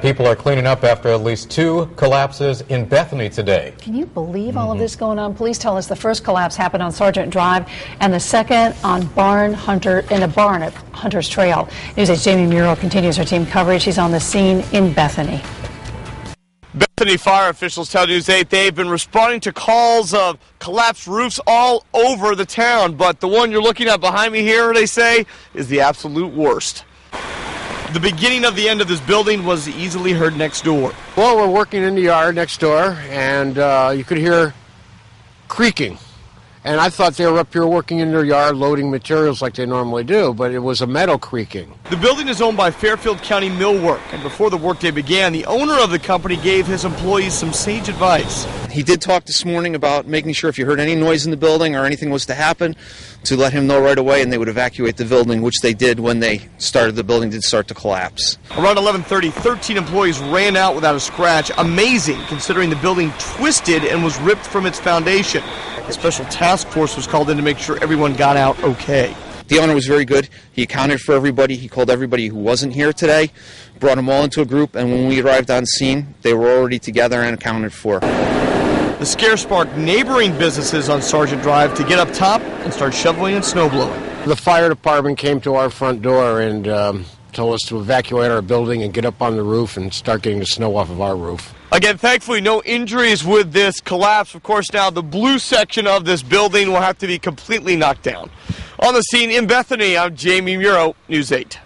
People are cleaning up after at least 2 collapses in Bethany today. Can you believe all of this going on? Police tell us the first collapse happened on Sargent Drive and the second on in a barn at Hunter's Trail. News 8's Jamie Muro continues her team coverage. She's on the scene in Bethany. Bethany fire officials tell News 8 they've been responding to calls of collapsed roofs all over the town, but the one you're looking at behind me here, they say, is the absolute worst. The beginning of the end of this building was easily heard next door. Well, we're working in the yard next door, and you could hear creaking. And I thought they were up here working in their yard, loading materials like they normally do, but it was a metal creaking. The building is owned by Fairfield County Millwork, and before the workday began, the owner of the company gave his employees some sage advice. He did talk this morning about making sure if you heard any noise in the building or anything was to happen, to let him know right away, and they would evacuate the building, which they did when the building did start to collapse. Around 11:30, 13 employees ran out without a scratch. Amazing, considering the building twisted and was ripped from its foundation. A special task force was called in to make sure everyone got out okay. The owner was very good. He accounted for everybody. He called everybody who wasn't here today, brought them all into a group, and when we arrived on scene, they were already together and accounted for. The scare sparked neighboring businesses on Sargent Drive to get up top and start shoveling and snow blowing. The fire department came to our front door and told us to evacuate our building and get up on the roof and start getting the snow off of our roof. Again, thankfully, no injuries with this collapse. Of course, now the blue section of this building will have to be completely knocked down. On the scene in Bethany, I'm Jamie Muro, News 8.